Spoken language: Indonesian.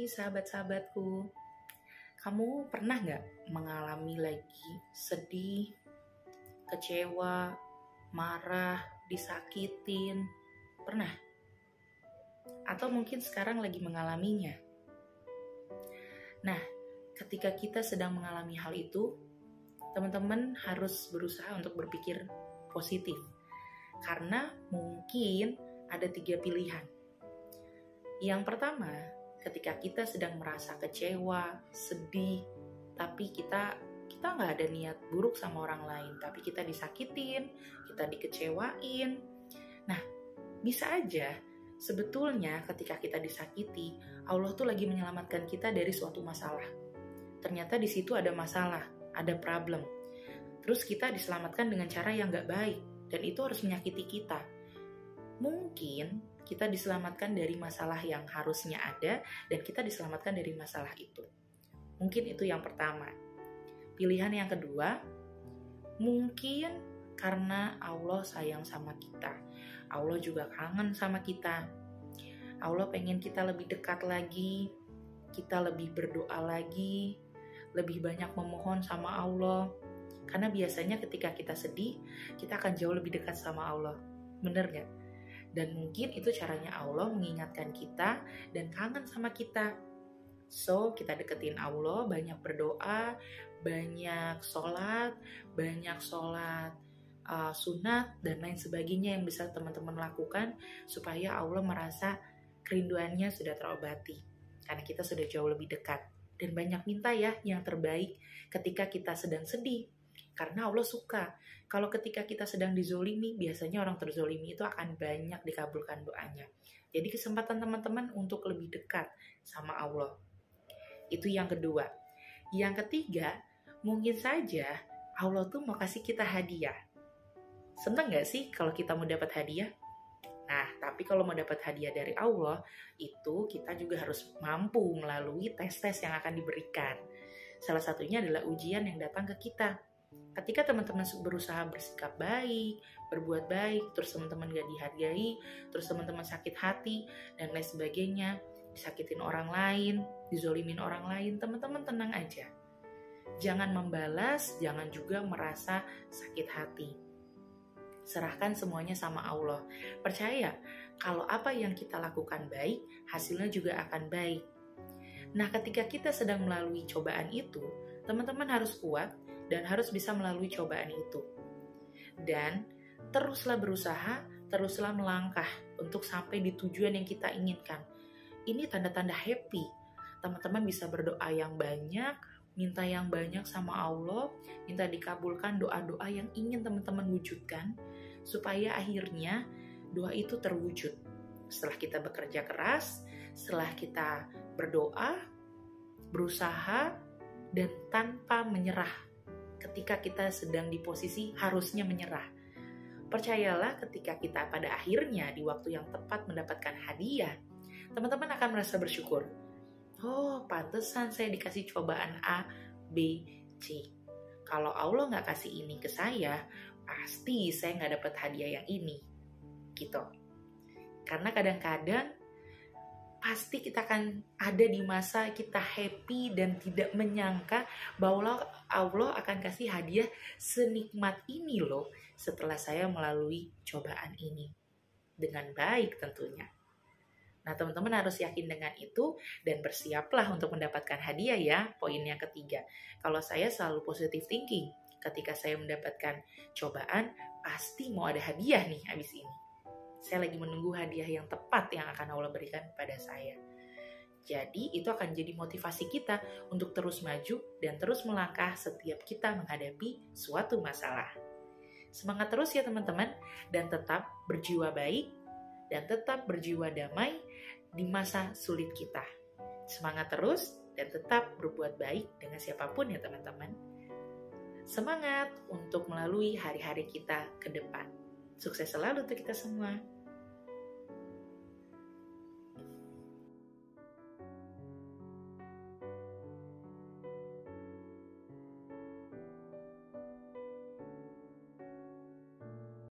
Hai sahabat-sahabatku, kamu pernah nggak mengalami lagi sedih, kecewa, marah, disakitin? Pernah? Atau mungkin sekarang lagi mengalaminya? Nah, ketika kita sedang mengalami hal itu, teman-teman harus berusaha untuk berpikir positif. Karena mungkin ada 3 pilihan. Yang pertama, ketika kita sedang merasa kecewa, sedih, tapi kita nggak ada niat buruk sama orang lain, tapi kita disakitin, kita dikecewain. Nah, bisa aja sebetulnya ketika kita disakiti, Allah tuh lagi menyelamatkan kita dari suatu masalah. Ternyata di situ ada masalah, ada problem. Terus kita diselamatkan dengan cara yang nggak baik, dan itu harus menyakiti kita. Mungkin kita diselamatkan dari masalah yang harusnya ada dan kita diselamatkan dari masalah itu. Mungkin itu yang pertama. Pilihan yang kedua, mungkin karena Allah sayang sama kita. Allah juga kangen sama kita. Allah pengen kita lebih dekat lagi, kita lebih berdoa lagi, lebih banyak memohon sama Allah. Karena biasanya ketika kita sedih, kita akan jauh lebih dekat sama Allah. Bener gak? Dan mungkin itu caranya Allah mengingatkan kita dan kangen sama kita. So, kita deketin Allah, banyak berdoa, banyak sholat sunat, dan lain sebagainya yang bisa teman-teman lakukan supaya Allah merasa kerinduannya sudah terobati. Karena kita sudah jauh lebih dekat. Dan banyak minta ya yang terbaik ketika kita sedang sedih. Karena Allah suka. Kalau ketika kita sedang dizolimi, biasanya orang terzolimi itu akan banyak dikabulkan doanya. Jadi kesempatan teman-teman untuk lebih dekat sama Allah. Itu yang kedua. Yang ketiga, mungkin saja Allah tuh mau kasih kita hadiah. Seneng gak sih kalau kita mau dapat hadiah? Nah, tapi kalau mau dapat hadiah dari Allah, itu kita juga harus mampu melalui tes-tes yang akan diberikan. Salah satunya adalah ujian yang datang ke kita. Ketika teman-teman berusaha bersikap baik, berbuat baik, terus teman-teman gak dihargai, terus teman-teman sakit hati, dan lain sebagainya, disakitin orang lain, dizolimin orang lain, teman-teman tenang aja. Jangan membalas, jangan juga merasa sakit hati. Serahkan semuanya sama Allah. Percaya, kalau apa yang kita lakukan baik, hasilnya juga akan baik. Nah, ketika kita sedang melalui cobaan itu, teman-teman harus kuat, dan harus bisa melalui cobaan itu. Dan teruslah berusaha, teruslah melangkah untuk sampai di tujuan yang kita inginkan. Ini tanda-tanda happy. Teman-teman bisa berdoa yang banyak, minta yang banyak sama Allah, minta dikabulkan doa-doa yang ingin teman-teman wujudkan, supaya akhirnya doa itu terwujud. Setelah kita bekerja keras, setelah kita berdoa, berusaha, dan tanpa menyerah. Ketika kita sedang di posisi harusnya menyerah. Percayalah ketika kita pada akhirnya di waktu yang tepat mendapatkan hadiah, teman-teman akan merasa bersyukur. Oh, pantesan saya dikasih cobaan A, B, C. Kalau Allah nggak kasih ini ke saya, pasti saya nggak dapat hadiah yang ini. Gitu. Karena kadang-kadang pasti kita akan ada di masa kita happy dan tidak menyangka bahwa Allah akan kasih hadiah senikmat ini loh setelah saya melalui cobaan ini. Dengan baik tentunya. Nah, teman-teman harus yakin dengan itu dan bersiaplah untuk mendapatkan hadiah ya. Poin yang ketiga. Kalau saya selalu positive thinking. Ketika saya mendapatkan cobaan, pasti mau ada hadiah nih habis ini. Saya lagi menunggu hadiah yang tepat yang akan Allah berikan kepada saya. Jadi itu akan jadi motivasi kita untuk terus maju dan terus melangkah setiap kita menghadapi suatu masalah. Semangat terus ya teman-teman, dan tetap berjiwa baik dan tetap berjiwa damai di masa sulit kita. Semangat terus dan tetap berbuat baik dengan siapapun ya teman-teman. Semangat untuk melalui hari-hari kita ke depan. Sukses selalu untuk kita semua.